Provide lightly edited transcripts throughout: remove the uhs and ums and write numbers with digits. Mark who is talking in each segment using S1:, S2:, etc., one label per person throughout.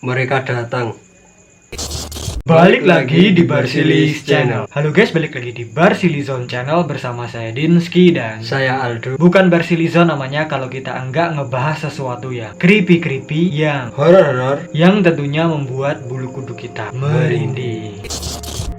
S1: mereka datang.
S2: Balik lagi di Barsilis Channel. Halo guys, balik lagi di Barsilizon Channel bersama saya Dinski dan
S1: Saya Aldo.
S2: bukan Barsilizon namanya kalau kita enggak ngebahas sesuatu yang creepy yang
S1: Horor.
S2: tentunya membuat bulu kuduk kita merinding.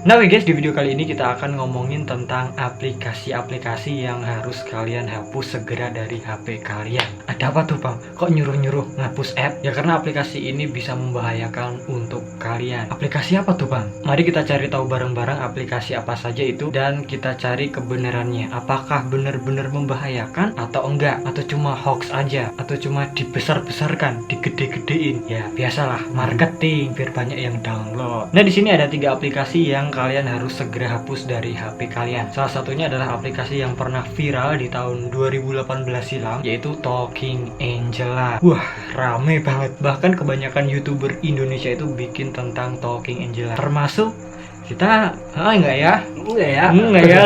S2: Nah guys, di video kali ini kita akan ngomongin tentang aplikasi-aplikasi yang harus kalian hapus segera dari HP kalian. Ada apa tuh bang? Kok nyuruh-nyuruh ngapus app? Ya karena aplikasi ini bisa membahayakan untuk kalian. Aplikasi apa tuh bang? Mari kita cari tahu bareng-bareng aplikasi apa saja itu dan kita cari kebenarannya. Apakah benar-benar membahayakan atau enggak? Atau cuma hoax aja? Atau cuma dibesar-besarkan, digede-gedein? Ya biasalah, marketing biar banyak yang download. Nah di sini ada 3 aplikasi yang kalian harus segera hapus dari HP kalian. Salah satunya adalah aplikasi yang pernah viral di tahun 2018 silam, yaitu Talking Angela. Wah, rame banget. Bahkan kebanyakan YouTuber Indonesia itu bikin tentang Talking Angela. Termasuk kita, enggak ya,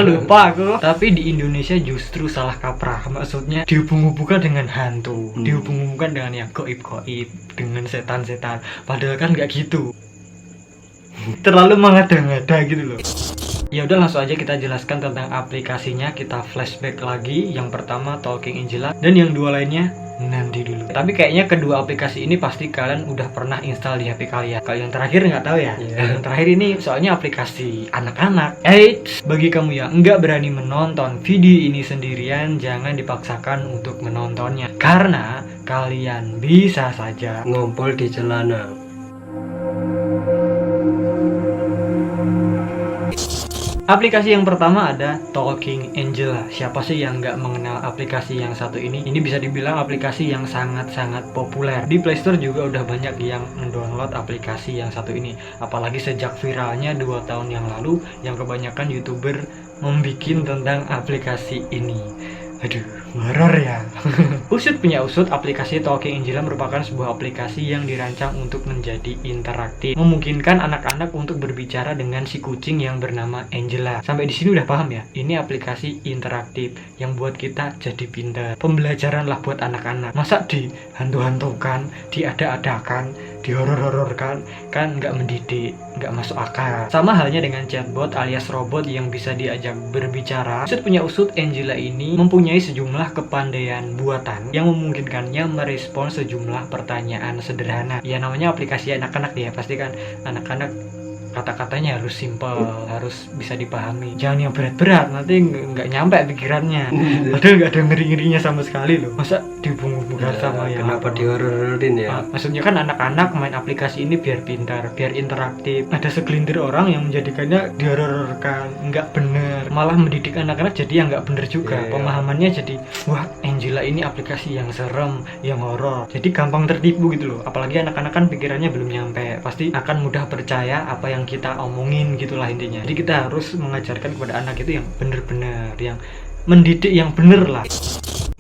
S2: lupa aku. Tapi di Indonesia justru salah kaprah. Maksudnya dihubung-hubungkan dengan hantu, dihubung-hubungkan dengan yang goib-goib, dengan setan-setan. Padahal kan nggak gitu. Terlalu mengada-ngada gitu loh. Ya udah, langsung aja kita jelaskan tentang aplikasinya. Kita flashback lagi. Yang pertama Talking Angela dan yang dua lainnya nanti dulu. Tapi kayaknya kedua aplikasi ini pasti kalian udah pernah install di HP kalian. Kalau yang terakhir nggak tahu ya. Yang terakhir ini soalnya aplikasi anak-anak. Bagi kamu yang nggak berani menonton video ini sendirian, jangan dipaksakan untuk menontonnya karena kalian bisa saja
S1: Ngompol di celana.
S2: Aplikasi yang pertama ada Talking Angela. Siapa sih yang nggak mengenal aplikasi yang satu ini? Ini bisa dibilang aplikasi yang sangat-sangat populer. Di Play Store juga udah banyak yang mendownload aplikasi yang satu ini. Apalagi sejak viralnya 2 tahun yang lalu, yang kebanyakan YouTuber membuat tentang aplikasi ini. Aduh, horor ya. Usut punya usut, aplikasi Talking Angela merupakan sebuah aplikasi yang dirancang untuk menjadi interaktif, memungkinkan anak-anak untuk berbicara dengan si kucing yang bernama Angela. Sampai di sini udah paham ya? Ini aplikasi interaktif yang buat kita jadi pintar. Pembelajaran lah buat anak-anak. Masa dihantu-hantukan, diada-adakan, dihoror-hororkan, kan nggak mendidik, nggak masuk akal. Sama halnya dengan chatbot alias robot yang bisa diajak berbicara. Usut punya usut, Angela ini mempunyai sejumlah kepandaian buatan yang memungkinkannya merespons sejumlah pertanyaan sederhana. Ya namanya aplikasi anak-anak ya, pasti kan anak-anak kata-katanya harus simple, harus bisa dipahami. Jangan yang berat-berat, nanti nggak nyampe pikirannya. Padahal nggak ada ngeri-ngerinya sama sekali loh. Masa dihubung-hubungkan sama ya?
S1: Kenapa dihororin ya?
S2: Maksudnya kan anak-anak main aplikasi ini biar pintar, biar interaktif. Ada segelintir orang yang menjadikannya dihororkan, nggak bener. Malah mendidik anak-anak jadi yang nggak bener juga. Pemahamannya jadi, wah Angela ini aplikasi yang serem, yang horor. Jadi gampang tertipu gitu loh. Apalagi anak-anak kan pikirannya belum nyampe, pasti akan mudah percaya apa yang kita omongin gitulah intinya. Jadi kita harus mengajarkan kepada anak itu yang bener-bener, yang mendidik yang bener lah.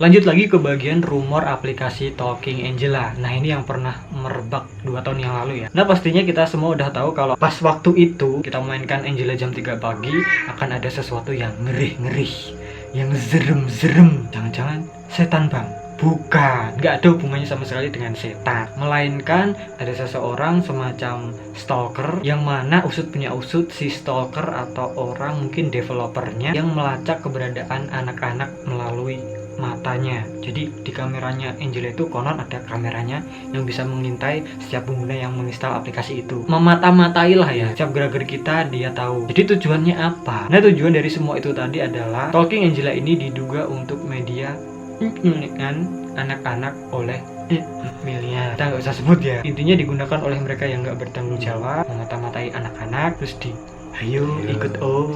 S2: Lanjut lagi ke bagian rumor aplikasi Talking Angela. Nah ini yang pernah merebak 2 tahun yang lalu ya. Nah pastinya kita semua udah tahu kalau pas waktu itu kita mainkan Angela jam 3 pagi akan ada sesuatu yang ngeri-ngeri, yang zerem-zerem. Jangan-jangan setan bang? Bukan, nggak ada hubungannya sama sekali dengan setan. Melainkan ada seseorang semacam stalker, yang mana usut punya usut si stalker atau orang mungkin developernya yang melacak keberadaan anak-anak melalui matanya. Jadi di kameranya Angela itu konon ada kameranya yang bisa mengintai setiap pengguna yang menginstal aplikasi itu. Memata-matai lah ya, setiap gerak-gerik kita dia tahu. Jadi tujuannya apa? Nah tujuan dari semua itu tadi adalah Talking Angela ini diduga untuk media menyulikkan anak-anak oleh miliar. Kita nggak usah sebut ya. Intinya digunakan oleh mereka yang nggak bertanggung jawab, memata-matai anak-anak, terus ayo ikut om.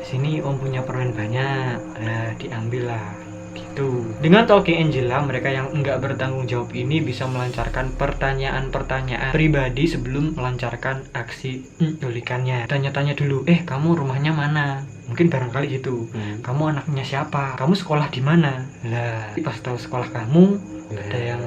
S2: Sini om punya permen banyak. Nah, diambil lah. Gitu. Dengan Talking Angela, mereka yang nggak bertanggung jawab ini bisa melancarkan pertanyaan-pertanyaan pribadi sebelum melancarkan aksi nyulikannya. Tanya-tanya dulu, kamu rumahnya mana? Mungkin barangkali gitu. Kamu anaknya siapa? Kamu sekolah di mana? Lah, pas tahu sekolah kamu, ada yang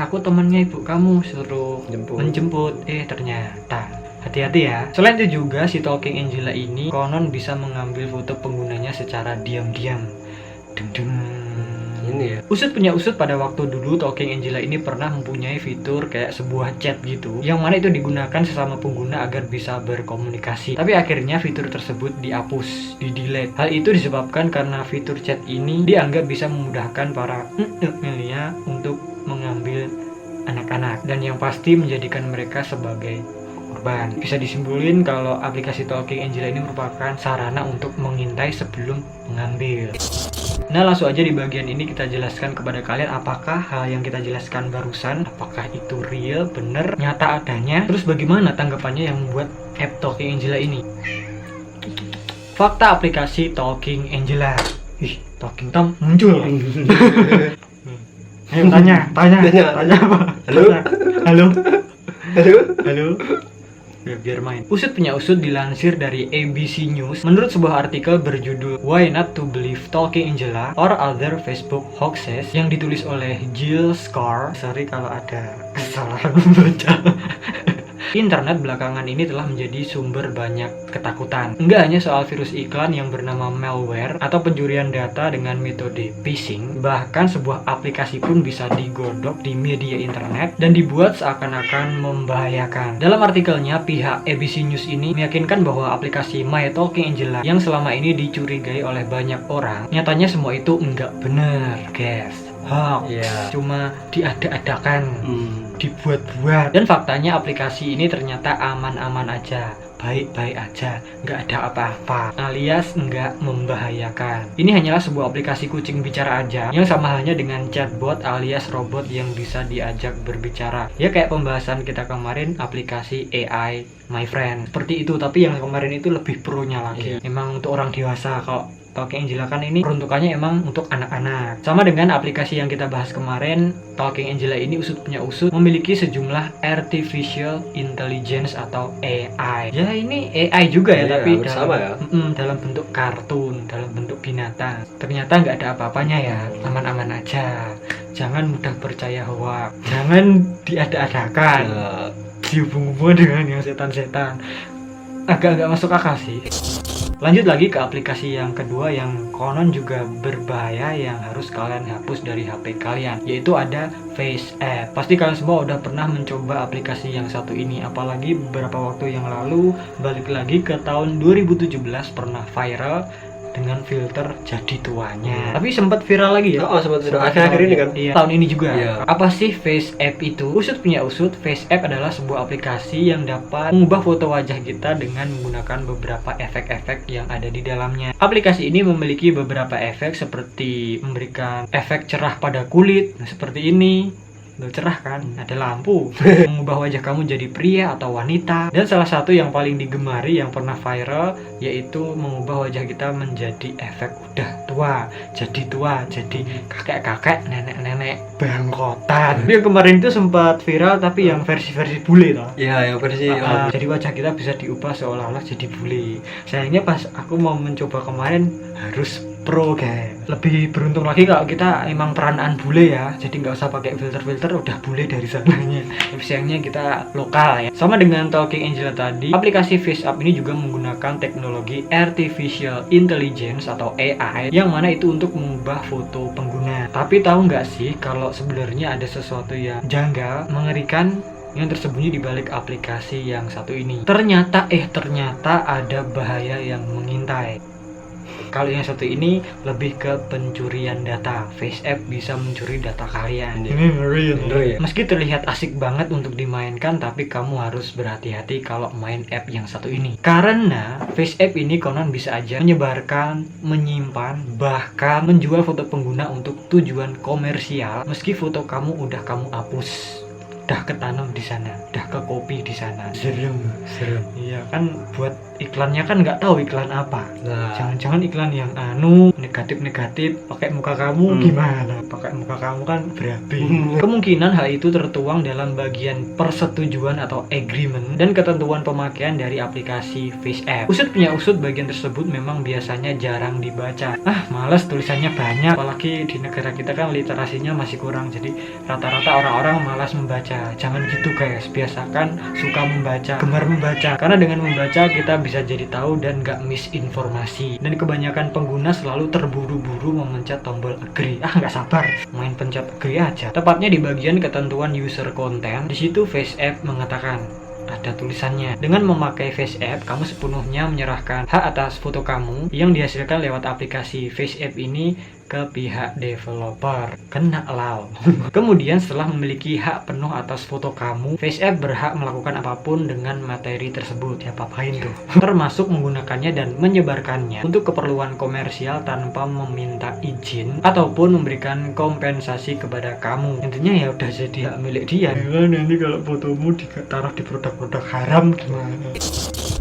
S2: aku temannya ibu kamu, suruh menjemput. Ternyata hati-hati ya. Selain itu juga si Talking Angela ini konon bisa mengambil foto penggunanya secara diam-diam.
S1: Ini Iya.
S2: Usut punya usut, pada waktu dulu Talking Angela ini pernah mempunyai fitur kayak sebuah chat gitu, yang mana itu digunakan sesama pengguna agar bisa berkomunikasi. Tapi akhirnya fitur tersebut dihapus, di-delete. Hal itu disebabkan karena fitur chat ini dianggap bisa memudahkan para milenial untuk mengambil anak-anak, dan yang pasti menjadikan mereka sebagai korban. Bisa disimpulin kalau aplikasi Talking Angela ini merupakan sarana untuk mengintai sebelum mengambil. Nah, langsung aja di bagian ini kita jelaskan kepada kalian apakah hal yang kita jelaskan barusan, apakah itu real, bener, nyata adanya, terus bagaimana tanggapannya yang membuat app Talking Angela ini. Fakta aplikasi Talking Angela. Ih, Talking Tom muncul. Ayo tanya apa?
S1: Halo?
S2: Halo.
S1: Aduh.
S2: Halo. Biar main. Usut punya usut dilansir dari ABC News menurut sebuah artikel berjudul Why Not to Believe Talking Angela or Other Facebook Hoaxes yang ditulis oleh Jill Scar. Sorry kalau ada kesalahan membaca. Internet belakangan ini telah menjadi sumber banyak ketakutan. Enggak hanya soal virus iklan yang bernama malware atau pencurian data dengan metode phishing, bahkan sebuah aplikasi pun bisa digodok di media internet dan dibuat seakan-akan membahayakan. Dalam artikelnya, pihak ABC News ini meyakinkan bahwa aplikasi My Talking Angela yang selama ini dicurigai oleh banyak orang, nyatanya semua itu enggak benar, guys. Hoax, cuma diada-adakan, dibuat-buat. Dan faktanya aplikasi ini ternyata aman-aman aja, baik-baik aja, nggak ada apa-apa, alias nggak membahayakan. Ini hanyalah sebuah aplikasi kucing bicara aja, yang sama halnya dengan chatbot alias robot yang bisa diajak berbicara. Ya kayak pembahasan kita kemarin, aplikasi AI My Friend. Seperti itu, tapi yang kemarin itu lebih pro-nya lagi. Memang untuk orang dewasa. Kalau Talking Angela kan ini peruntukannya emang untuk anak-anak. Sama dengan aplikasi yang kita bahas kemarin, Talking Angela ini usut punya usut memiliki sejumlah artificial intelligence atau AI. Ya ini AI juga ya, tapi dalam bentuk kartun, dalam bentuk binatang. Ternyata nggak ada apa-apanya ya, aman-aman aja. Jangan mudah percaya hoax, jangan diada-adakan, dihubung-hubung dengan yang setan-setan. Agak-agak masuk akal sih. Lanjut lagi ke aplikasi yang kedua yang konon juga berbahaya yang harus kalian hapus dari HP kalian, yaitu ada FaceApp. Pasti kalian semua udah pernah mencoba aplikasi yang satu ini, apalagi beberapa waktu yang lalu, balik lagi ke tahun 2017 pernah viral dengan filter jadi tuanya. Tapi sempat viral lagi ya.
S1: Sempat viral akhir-akhir ini kan.
S2: Iya. Tahun ini juga. Iya. Apa sih FaceApp itu? Usut punya usut, FaceApp adalah sebuah aplikasi yang dapat mengubah foto wajah kita dengan menggunakan beberapa efek-efek yang ada di dalamnya. Aplikasi ini memiliki beberapa efek seperti memberikan efek cerah pada kulit, seperti ini. Cerah kan, ada lampu, mengubah wajah kamu jadi pria atau wanita. Dan salah satu yang paling digemari yang pernah viral yaitu mengubah wajah kita menjadi efek udah tua, jadi kakek-kakek, nenek-nenek bangkotan. Yang kemarin itu sempat viral tapi yang versi bule toh.
S1: Iya, yang versi
S2: jadi wajah kita bisa diubah seolah-olah jadi bule. Sayangnya pas aku mau mencoba kemarin harus pro guys. Lebih beruntung lagi kalau kita emang peranaan bule ya, jadi nggak usah pakai filter udah bule dari sananya. Tapi sayangnya kita lokal ya. Sama dengan Talking Angela tadi, aplikasi FaceApp ini juga menggunakan teknologi artificial intelligence atau AI, yang mana itu untuk mengubah foto pengguna. Tapi tahu nggak sih kalau sebenarnya ada sesuatu yang janggal, mengerikan yang tersembunyi di balik aplikasi yang satu ini. Ternyata ada bahaya yang mengintai. Kalau yang satu ini lebih ke pencurian data. FaceApp bisa mencuri data kalian. Ini real. Meski terlihat asik banget untuk dimainkan, tapi kamu harus berhati-hati kalau main app yang satu ini. Karena FaceApp ini konon bisa aja menyebarkan, menyimpan, bahkan menjual foto pengguna untuk tujuan komersial. Meski foto kamu udah kamu hapus, udah ketanam di sana, udah ke copy di sana. Serem. Iya kan, buat iklannya kan nggak tahu iklan apa. Jangan-jangan iklan yang negatif pakai muka kamu gimana? Pakai muka kamu kan berapi. Kemungkinan hal itu tertuang dalam bagian persetujuan atau agreement dan ketentuan pemakaian dari aplikasi FaceApp. Usut punya usut, bagian tersebut memang biasanya jarang dibaca. Malas, tulisannya banyak. Apalagi di negara kita kan literasinya masih kurang, jadi rata-rata orang-orang malas membaca. Jangan gitu guys, biasakan suka membaca, gemar membaca. Karena dengan membaca kita bisa jadi tahu dan nggak misinformasi. Dan kebanyakan pengguna selalu terburu-buru memencet tombol agree. Nggak sabar main pencet agree aja. Tepatnya di bagian ketentuan user content, di situ FaceApp mengatakan, ada tulisannya, dengan memakai FaceApp kamu sepenuhnya menyerahkan hak atas foto kamu yang dihasilkan lewat aplikasi FaceApp ini ke pihak developer. Kena lau. Kemudian setelah memiliki hak penuh atas foto kamu, FaceApp berhak melakukan apapun dengan materi tersebut. Ya apain tuh, termasuk menggunakannya dan menyebarkannya untuk keperluan komersial tanpa meminta izin ataupun memberikan kompensasi kepada kamu. Intinya ya udah jadi hak milik dia. Nanti kalau fotomu ditaruh di produk-produk haram gimana?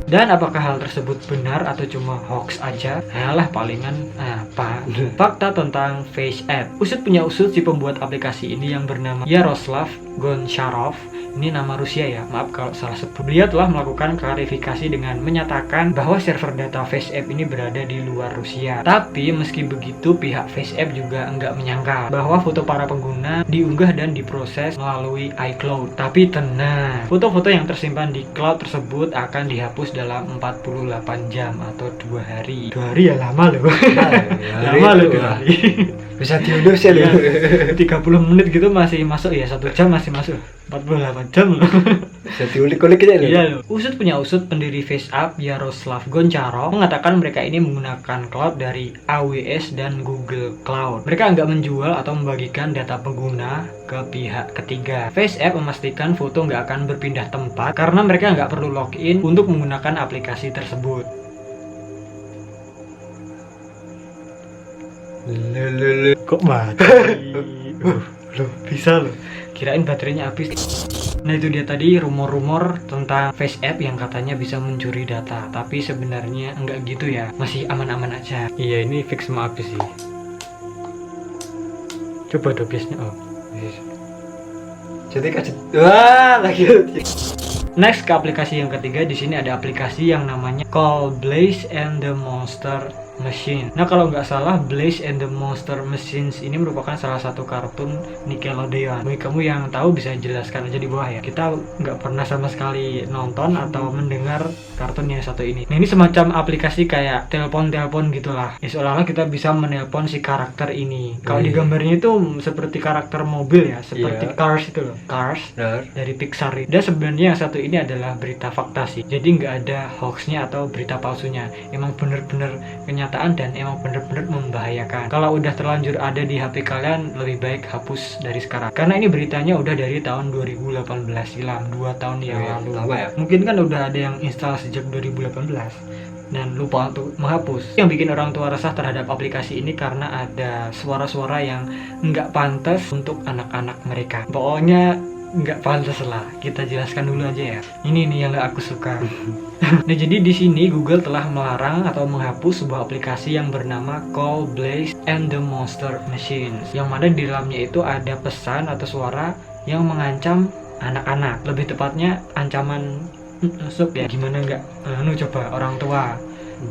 S2: Dan apakah hal tersebut benar atau cuma hoax aja? Alah, palingan apa? Fakta tentang FaceApp. Usut punya usut, si pembuat aplikasi ini yang bernama Yaroslav Goncharov, ini nama Rusia ya, maaf kalau salah sebut. Beliau telah melakukan klarifikasi dengan menyatakan bahwa server data FaceApp ini berada di luar Rusia. Tapi meski begitu, pihak FaceApp juga enggak menyangka bahwa foto para pengguna diunggah dan diproses melalui iCloud. Tapi tenang, foto-foto yang tersimpan di cloud tersebut akan dihapus dalam 48 jam atau 2 hari. 2 hari ya lama loh. Lama loh 2 hari.
S1: Bisa diunduh sih loh.
S2: 30 menit gitu masih masuk ya, 1 jam masih masuk. 48 jam loh.
S1: Bisa diulik-ulik aja loh.
S2: Iya loh. Usut punya usut, pendiri FaceApp Yaroslav Goncharov mengatakan mereka ini menggunakan cloud dari AWS dan Google Cloud. Mereka nggak menjual atau membagikan data pengguna ke pihak ketiga. FaceApp memastikan foto nggak akan berpindah tempat karena mereka nggak perlu login untuk menggunakan aplikasi tersebut. Kok mati? Loh, bisa loh. Kirain baterainya habis. Nah itu dia tadi rumor-rumor tentang FaceApp yang katanya bisa mencuri data. Tapi sebenarnya enggak gitu ya, masih aman-aman aja. Iya, ini fix mau habis sih. Coba dobesnya. Oh,
S1: jadi kaget. Wah, lagi.
S2: Next ke aplikasi yang ketiga. Di sini ada aplikasi yang namanya Call Blaze and the Monster Machine. Nah kalau nggak salah, Blaze and the Monster Machines ini merupakan salah satu kartun Nickelodeon. Bagi kamu yang tahu bisa jelaskan aja di bawah ya. Kita nggak pernah sama sekali nonton atau mendengar kartun yang satu ini. Nah ini semacam aplikasi kayak telepon-telepon gitulah. Ya seolah-olah kita bisa menelpon si karakter ini. Kalau di gambarnya itu seperti karakter mobil ya, seperti Cars itu loh. Cars dari Pixar. Dan sebenarnya yang satu ini adalah berita fakta sih. Jadi nggak ada hoaxnya atau berita palsunya. Emang bener-bener kenyataan dan emang bener-bener membahayakan. Kalau udah terlanjur ada di HP kalian, lebih baik hapus dari sekarang. Karena ini beritanya udah dari tahun 2018 silam, 2 tahun yang lalu.
S1: Lama ya?
S2: Mungkin kan udah ada yang install sejak 2018 dan lupa untuk menghapus. Yang bikin orang tua resah terhadap aplikasi ini karena ada suara-suara yang nggak pantas untuk anak-anak mereka. Pokoknya nggak pantas lah, kita jelaskan dulu aja ya. Ini nih yang nggak aku suka. Nah jadi di sini Google telah melarang atau menghapus sebuah aplikasi yang bernama Call Blaze and the Monster Machines, yang mana di dalamnya itu ada pesan atau suara yang mengancam anak-anak. Lebih tepatnya ancaman nusuk ya. Gimana nggak coba orang tua,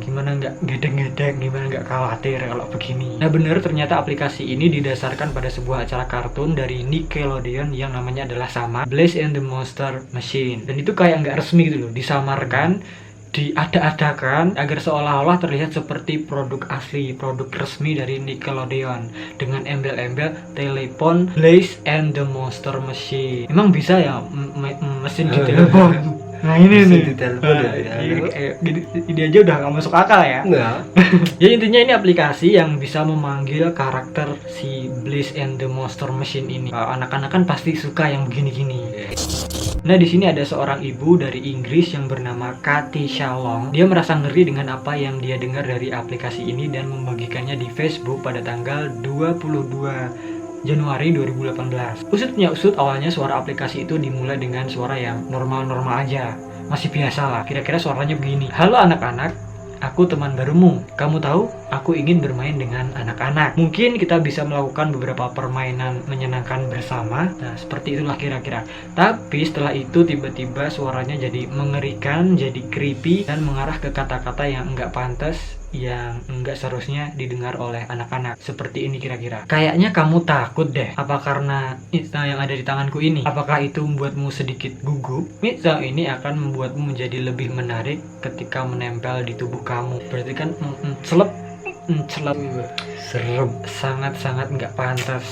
S2: gimana nggak gedeng-gedeng, gimana nggak khawatir kalau begini. Nah bener, ternyata aplikasi ini didasarkan pada sebuah acara kartun dari Nickelodeon yang namanya adalah sama, Blaze and the Monster Machine. Dan itu kayak nggak resmi gitu loh, disamarkan, diada-adakan agar seolah-olah terlihat seperti produk asli, produk resmi dari Nickelodeon dengan embel-embel telepon Blaze and the Monster Machine. Emang bisa ya mesin di telepon? Nah ini nih, ini aja udah gak masuk akal ya.
S1: Enggak.
S2: Ya intinya ini aplikasi yang bisa memanggil karakter si Blaze and the Monster Machine ini. Anak-anak kan pasti suka yang begini-gini. Nah di sini ada seorang ibu dari Inggris yang bernama Cathy Shalom. Dia merasa ngeri dengan apa yang dia dengar dari aplikasi ini dan membagikannya di Facebook pada tanggal 22 Januari 2018. Usut punya usut, awalnya suara aplikasi itu dimulai dengan suara yang normal-normal aja. Masih biasa lah, kira-kira suaranya begini. Halo anak-anak, aku teman barumu. Kamu tahu, aku ingin bermain dengan anak-anak. Mungkin kita bisa melakukan beberapa permainan menyenangkan bersama. Nah, seperti itulah kira-kira. Tapi setelah itu tiba-tiba suaranya jadi mengerikan, jadi creepy, dan mengarah ke kata-kata yang enggak pantas yang enggak seharusnya didengar oleh anak-anak. Seperti ini kira-kira. Kayaknya kamu takut deh. Apa karena Insta yang ada di tanganku ini? Apakah itu membuatmu sedikit gugup? Insta ini akan membuatmu menjadi lebih menarik ketika menempel di tubuh kamu. Berarti kan celep,
S1: Serem.
S2: sangat-sangat nggak pantas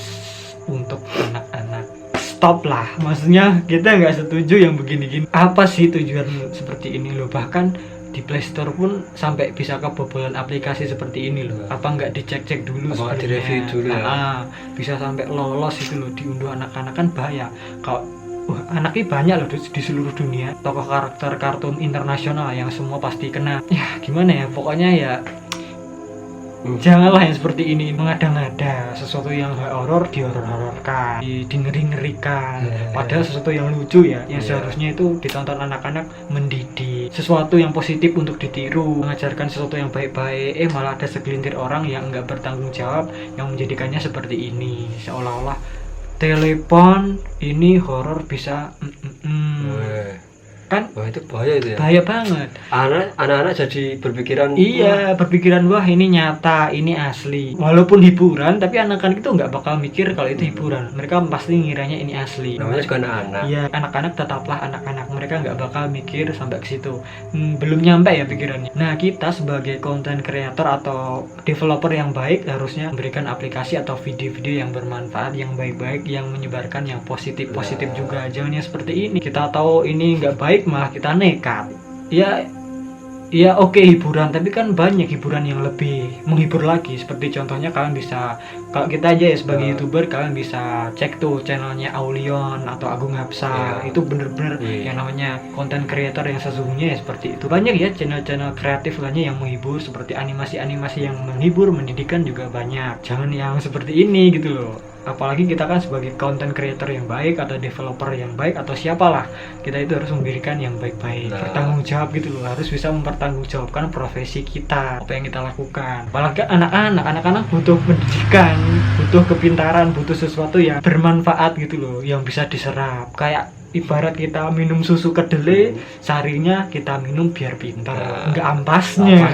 S2: untuk anak-anak. Stop lah, maksudnya kita nggak setuju yang begini-gini. Apa sih tujuan seperti ini loh? Bahkan di Play Store pun sampai bisa kebobolan aplikasi seperti ini loh. Apa nggak dicek-cek dulu
S1: Apa nggak
S2: sebelumnya?
S1: direview dulu ya?
S2: Bisa sampai lolos itu loh, diunduh anak-anak kan bahaya. Kalau anaknya banyak loh di seluruh dunia, tokoh karakter kartun internasional yang semua pasti kena. Ya gimana ya, pokoknya ya janganlah yang seperti ini, mengada-ngada sesuatu yang horor dihoror-hororkan, ngeri-ngerikan. Padahal sesuatu yang lucu ya, yang seharusnya itu ditonton anak-anak, mendidik, sesuatu yang positif untuk ditiru, mengajarkan sesuatu yang baik-baik. Malah ada segelintir orang yang nggak bertanggung jawab yang menjadikannya seperti ini, seolah-olah telepon ini horor bisa kan.
S1: Wah, itu bahaya itu ya.
S2: Bahaya banget.
S1: Anak-anak jadi berpikiran.
S2: Iya, berpikiran wah ini nyata, ini asli. Walaupun hiburan, tapi anak-anak itu nggak bakal mikir kalau itu hiburan. Mereka pasti ngiranya ini asli.
S1: Namanya juga anak-anak.
S2: Iya, anak-anak tetaplah anak-anak. Mereka nggak bakal mikir sampai ke situ. Belum nyampe ya pikirannya. Nah, kita sebagai content creator atau developer yang baik harusnya memberikan aplikasi atau video-video yang bermanfaat, yang baik-baik, yang menyebarkan yang positif-positif juga. Jangan yang seperti ini. Kita tahu ini nggak baik, malah kita nekat. Ya oke, hiburan, tapi kan banyak hiburan yang lebih menghibur lagi. Seperti contohnya kalian bisa, kalau kita aja ya sebagai YouTuber, kalian bisa cek tuh channelnya Aulion atau Agung Hapsah. Itu bener-bener yang namanya content creator yang sesungguhnya ya seperti itu. Banyak ya channel-channel kreatif lainnya yang menghibur, seperti animasi-animasi yang menghibur, mendidikan juga banyak. Jangan yang seperti ini gitu loh. Apalagi kita kan sebagai content creator yang baik atau developer yang baik atau siapalah, kita itu harus memberikan yang baik-baik, bertanggung jawab gitu loh, harus bisa mempertanggungjawabkan profesi kita, apa yang kita lakukan. Apalagi anak-anak butuh pendidikan, butuh kepintaran, butuh sesuatu yang bermanfaat gitu loh, yang bisa diserap. Kayak ibarat kita minum susu kedelai, sarinya kita minum biar pintar, enggak ampasnya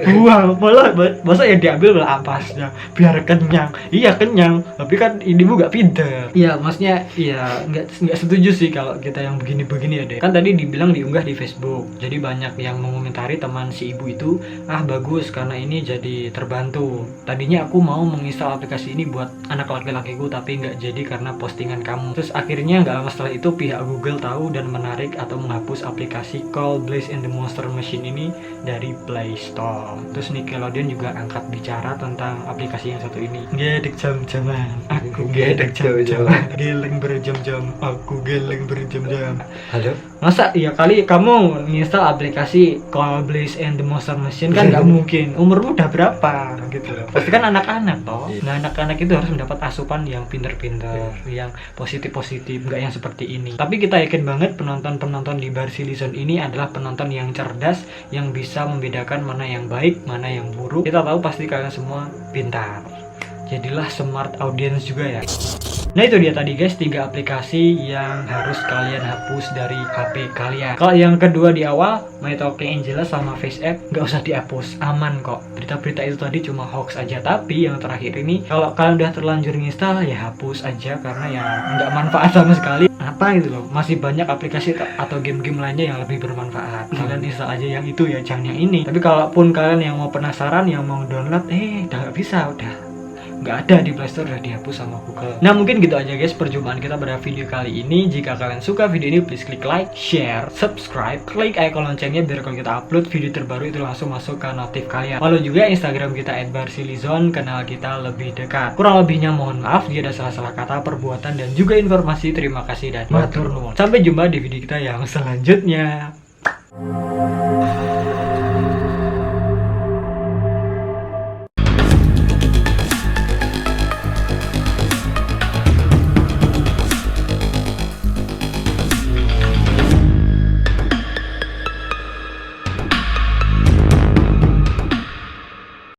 S2: buang, malah masa yang diambil malah ampasnya biar kenyang. Iya kenyang, tapi kan ibu nggak pintar. Iya, maksudnya iya nggak setuju sih kalau kita yang begini-begini ya deh. Kan tadi dibilang diunggah di Facebook, jadi banyak yang mengomentari teman si ibu itu, bagus karena ini jadi terbantu. Tadinya aku mau menginstal aplikasi ini buat anak laki-lakiku, tapi nggak jadi karena postingan kamu. Terus akhirnya nggak lama setelah itu pihak Google tahu dan menarik atau menghapus aplikasi Call Blaze and the Monster Machine ini dari Play Store. Terus Nickelodeon juga angkat bicara tentang aplikasi yang satu ini. Gedek jam-jaman, aku gedek jam-jaman, geleng berjam-jam, aku geleng berjam-jam.
S1: Halo?
S2: Masa ya kali kamu nginstal aplikasi Call Blaze and the Monster Machine kan nggak mungkin. Umurmu udah berapa gitu loh. Pasti kan anak-anak toh. Nah, anak-anak itu harus mendapat asupan yang pinter-pinter, yang positif-positif, nggak yang seperti ini. Tapi kita yakin banget penonton-penonton di Barsilizon ini adalah penonton yang cerdas, yang bisa membedakan mana yang baik, mana yang buruk. Kita tahu pasti kalian semua pintar. Jadilah smart audience juga ya. Nah itu dia tadi guys, 3 aplikasi yang harus kalian hapus dari HP kalian. Kalau yang kedua di awal, My Talking Angela sama FaceApp, nggak usah dihapus, aman kok. Berita-berita itu tadi cuma hoax aja. Tapi yang terakhir ini, kalau kalian udah terlanjur nginstal, ya hapus aja karena ya nggak manfaat sama sekali. Apa gitu loh, masih banyak aplikasi atau game-game lainnya yang lebih bermanfaat. Kalian install aja yang itu ya, jangan yang ini. Tapi kalaupun kalian yang mau penasaran, yang mau download, udah nggak bisa, udah nggak ada di Play Store, udah dihapus sama Google. Nah mungkin gitu aja guys perjumpaan kita pada video kali ini. Jika kalian suka video ini, please klik like, share, subscribe, klik icon loncengnya biar kalau kita upload video terbaru itu langsung masuk ke notif kalian. Follow juga Instagram kita @barsilizon, kenal kita lebih dekat. Kurang lebihnya mohon maaf jika ada salah-salah kata, perbuatan, dan juga informasi. Terima kasih dan matur nuwun. Sampai jumpa di video kita yang selanjutnya.